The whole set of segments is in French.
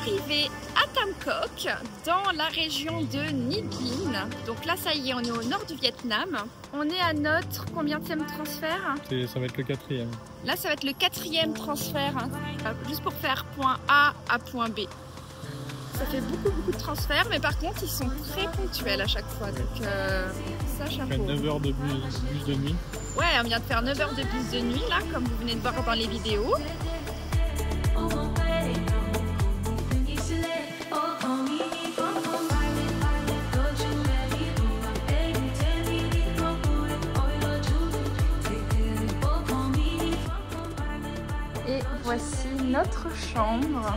arrivé à Tam Coc, dans la région de Ny Binh. Donc là, ça y est, on est au nord du Vietnam. On est à notre combienième transfert? Ça va être le 4e. Là, ça va être le 4e transfert, juste pour faire point A à point B. Ça fait beaucoup de transferts, mais par contre, ils sont très ponctuels à chaque fois. Donc ça, chapeau. On fait 9 heures de bus de nuit. Ouais, on vient de faire 9 heures de bus de nuit, là, comme vous venez de voir dans les vidéos. Et voici notre chambre.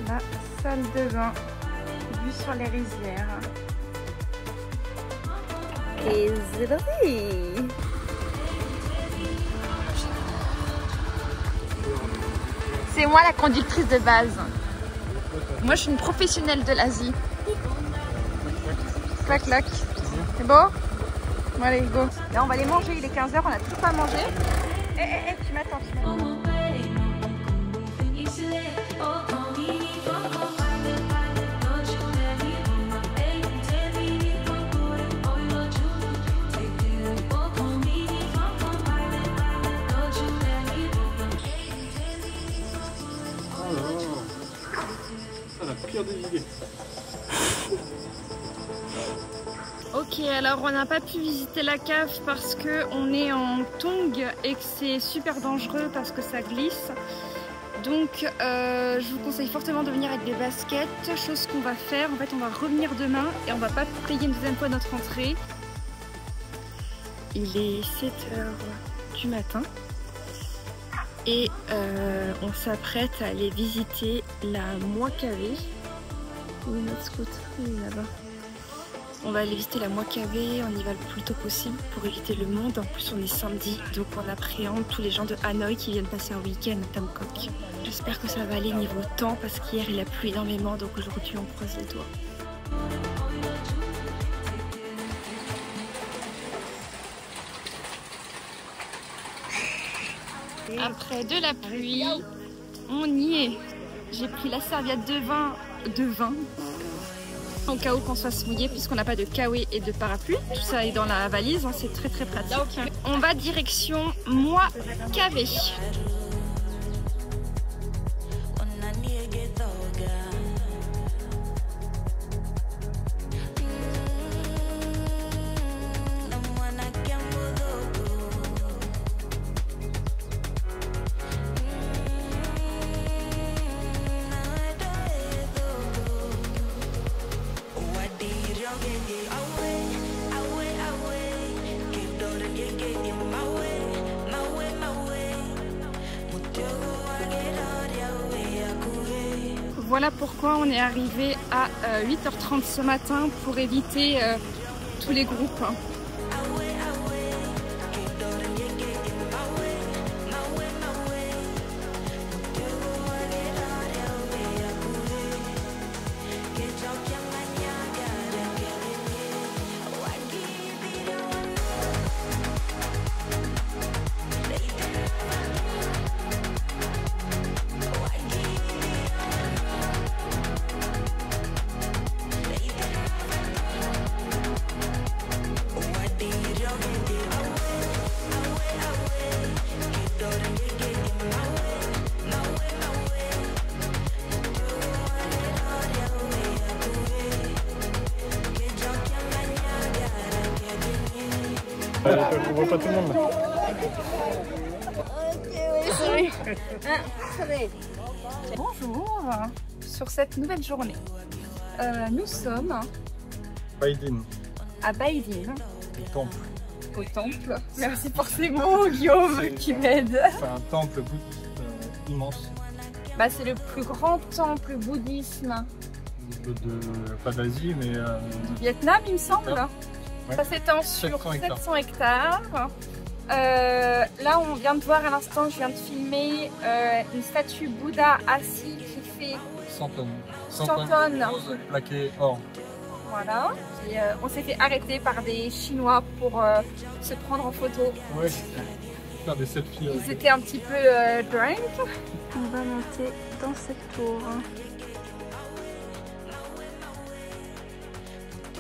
La salle de bain, vue sur les rizières. Et c'est c'est moi la conductrice de base. Moi je suis une professionnelle de l'Asie. Clac clac. C'est beau? Bon allez go. Là on va aller manger, il est 15 h, on a toujours pas mangé. Tu m'attends, tu m'attends. Ok, alors on n'a pas pu visiter la cave parce que on est en tongs et que c'est super dangereux parce que ça glisse. Donc je vous conseille fortement de venir avec des baskets, chose qu'on va faire. En fait, on va revenir demain et on va pas payer une deuxième fois notre entrée. Il est 7 h du matin et on s'apprête à aller visiter la Mua Cave. Où est notre scooter? Il est là-bas. On va aller visiter la Mua Cave, on y va le plus tôt possible pour éviter le monde. En plus on est samedi, donc on appréhende tous les gens de Hanoï qui viennent passer un week-end à Tam Coc. J'espère que ça va aller niveau temps parce qu'hier il a plu énormément, donc aujourd'hui on croise les doigts. Après de la pluie, on y est. J'ai pris la serviette de vin au cas où qu'on se fasse mouiller puisqu'on n'a pas de kawaii et de parapluie. Tout ça est dans la valise, hein, c'est très pratique. On va direction Mua Cave. Voilà pourquoi on est arrivé à 8 h 30 ce matin pour éviter tous les groupes. On voit pas tout le monde là. Bonjour sur cette nouvelle journée. Nous sommes à Bai Dinh. Au temple. Merci pour ces mots, Guillaume, qui m'aide. C'est un temple bouddhiste immense. Bah, c'est le plus grand temple bouddhisme. Pas d'Asie, mais du Vietnam, il me semble. Ouais. Ça s'étend sur 700 hectares. Là, on vient de voir à l'instant, je viens de filmer une statue Bouddha assis qui fait 100 tonnes. 100 tonnes. Plaqué or. Voilà. Et on s'est fait arrêter par des Chinois pour se prendre en photo. Ouais, faire des selfies. Ils étaient un petit peu drunk. On va monter dans cette tour.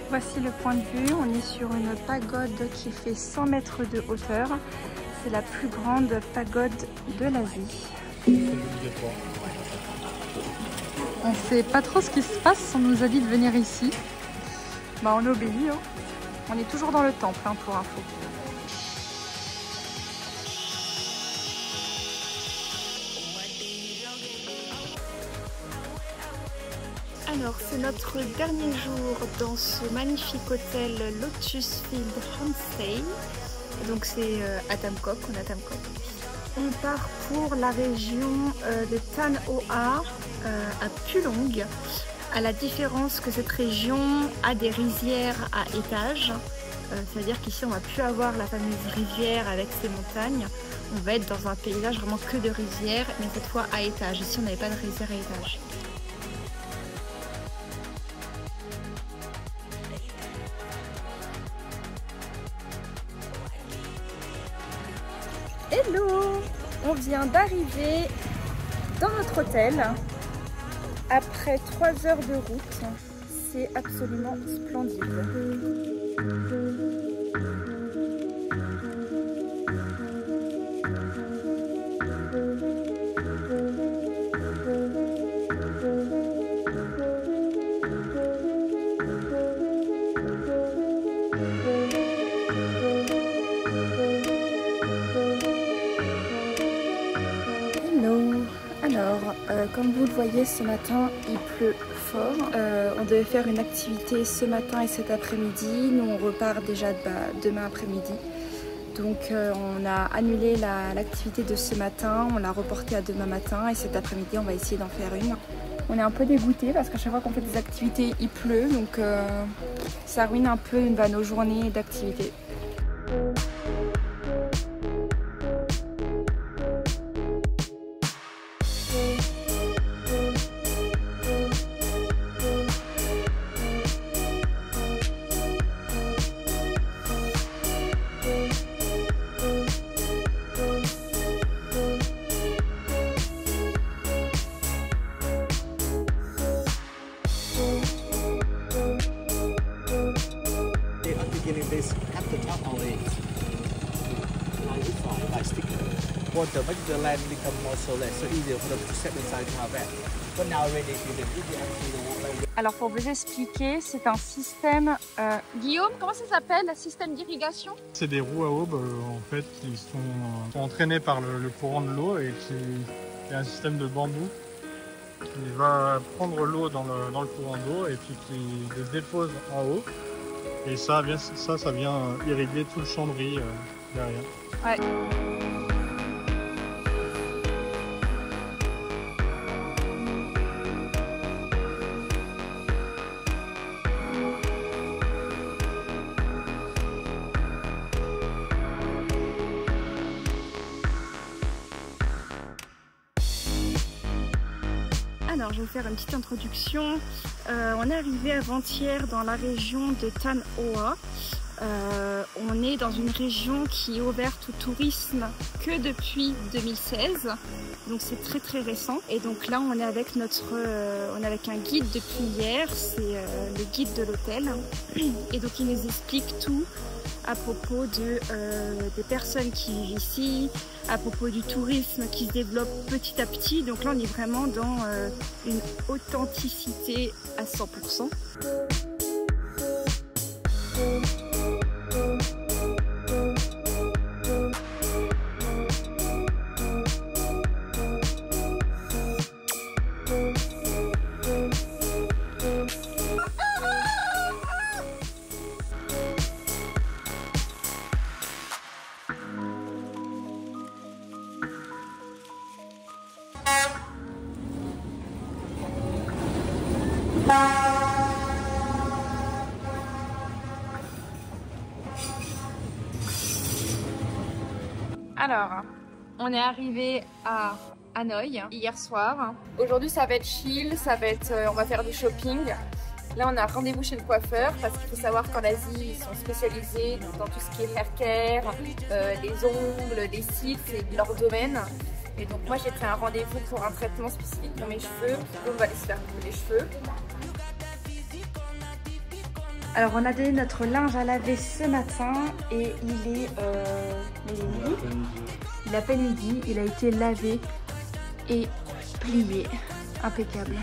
Voici le point de vue. On est sur une pagode qui fait 100 mètres de hauteur. C'est la plus grande pagode de l'Asie. On sait pas trop ce qui se passe, on nous a dit de venir ici. Bah on obéit, hein. On est toujours dans le temple, hein, pour info. Alors c'est notre dernier jour dans ce magnifique hôtel Lotus Field Homestay. Donc c'est à Tamkok, on est à Tamkok. On part pour la région de Tan Hoa à Pulong. À la différence que cette région a des rizières à étages. C'est-à-dire qu'ici on va plus avoir la fameuse rivière avec ses montagnes. On va être dans un paysage vraiment que de rizières, mais cette fois à étage. Ici on n'avait pas de rizière à étage. Hello! On vient d'arriver dans notre hôtel après 3 heures de route. C'est absolument splendide. Comme vous le voyez, ce matin il pleut fort. On devait faire une activité ce matin et cet après-midi. Nous on repart déjà demain après-midi. Donc on a annulé l'activité de ce matin, on l'a reportée à demain matin et cet après-midi on va essayer d'en faire une. On est un peu dégoûté parce qu'à chaque fois qu'on fait des activités il pleut, donc ça ruine un peu nos journées d'activité. This at the top only, like stick water, make the land become more solid, so easier for them to step inside the bed. But now already you can see the water. Alors pour vous expliquer, c'est un système. Guillaume, comment ça s'appelle, système d'irrigation? C'est des roues à aubes en fait qui sont entraînées par le courant de l'eau et qui est un système de bambou qui va prendre l'eau dans le courant d'eau et puis qui les dépose en haut. Et ça vient irriguer tout le champ de riz derrière. Ouais. Alors je vais faire une petite introduction. On est arrivé avant-hier dans la région de Tan Hoa. On est dans une région qui est ouverte au tourisme que depuis 2016. Donc c'est très très récent. Et donc là on est avec un guide depuis hier, c'est le guide de l'hôtel. Et donc il nous explique tout à propos des personnes qui vivent ici, à propos du tourisme qui se développe petit à petit. Donc là on est vraiment dans une authenticité à 100%. Alors, on est arrivé à Hanoï hier soir. Aujourd'hui ça va être chill, on va faire du shopping. Là, on a un rendez-vous chez le coiffeur parce qu'il faut savoir qu'en Asie, ils sont spécialisés dans tout ce qui est hair care, les ongles, les cils, c'est leur domaine. Et donc moi, j'ai pris un rendez-vous pour un traitement spécifique pour mes cheveux. On va aller se faire couper les cheveux. Alors, on a donné notre linge à laver ce matin et il est à peine midi. Il a été lavé et plié. Impeccable.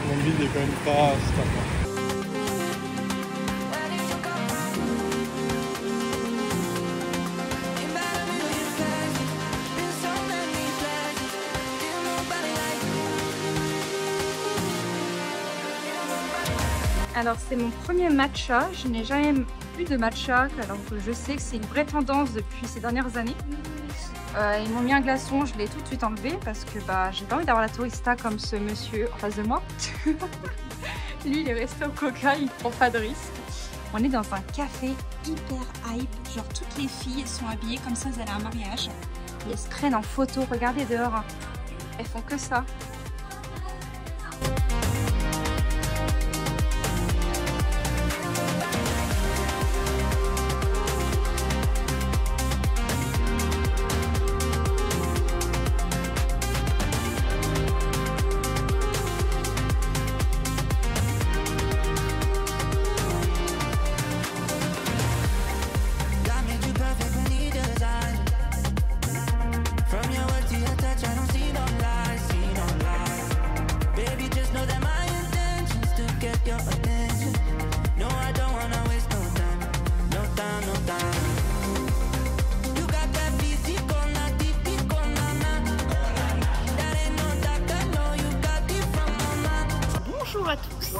Mon vide est quand même pas stable. Alors c'est mon premier matcha, je n'ai jamais eu de matcha alors que je sais que c'est une vraie tendance depuis ces dernières années. Ils m'ont mis un glaçon, je l'ai tout de suite enlevé parce que j'ai pas envie d'avoir la tourista comme ce monsieur en face de moi. Lui il est resté au coca, il prend pas de risque. On est dans un café hyper hype, genre toutes les filles sont habillées comme ça, elles allaient à un mariage. Et elles se prennent en photo, regardez dehors, elles font que ça. Bonjour à tous.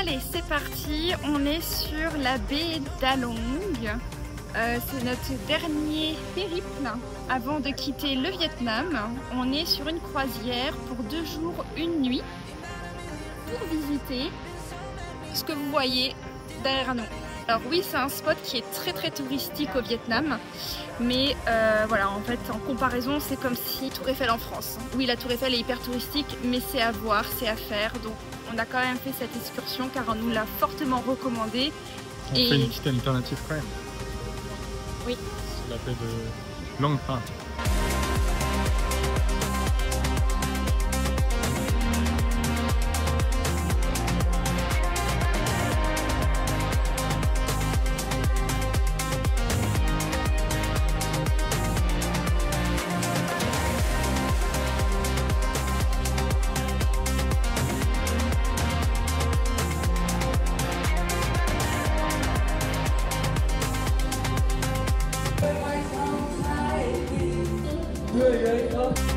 Allez, c'est parti. On est sur la baie d'Along. C'est notre dernier périple avant de quitter le Vietnam. On est sur une croisière pour 2 jours, 1 nuit pour visiter ce que vous voyez derrière nous. Alors oui, c'est un spot qui est très touristique au Vietnam, mais voilà, en fait, en comparaison, c'est comme si Tour Eiffel en France. Oui, la Tour Eiffel est hyper touristique, mais c'est à voir, c'est à faire, donc on a quand même fait cette excursion car on nous l'a fortement recommandé. On fait une petite alternative quand même. Oui. C'est la baie de Long Phan. Người đấy không?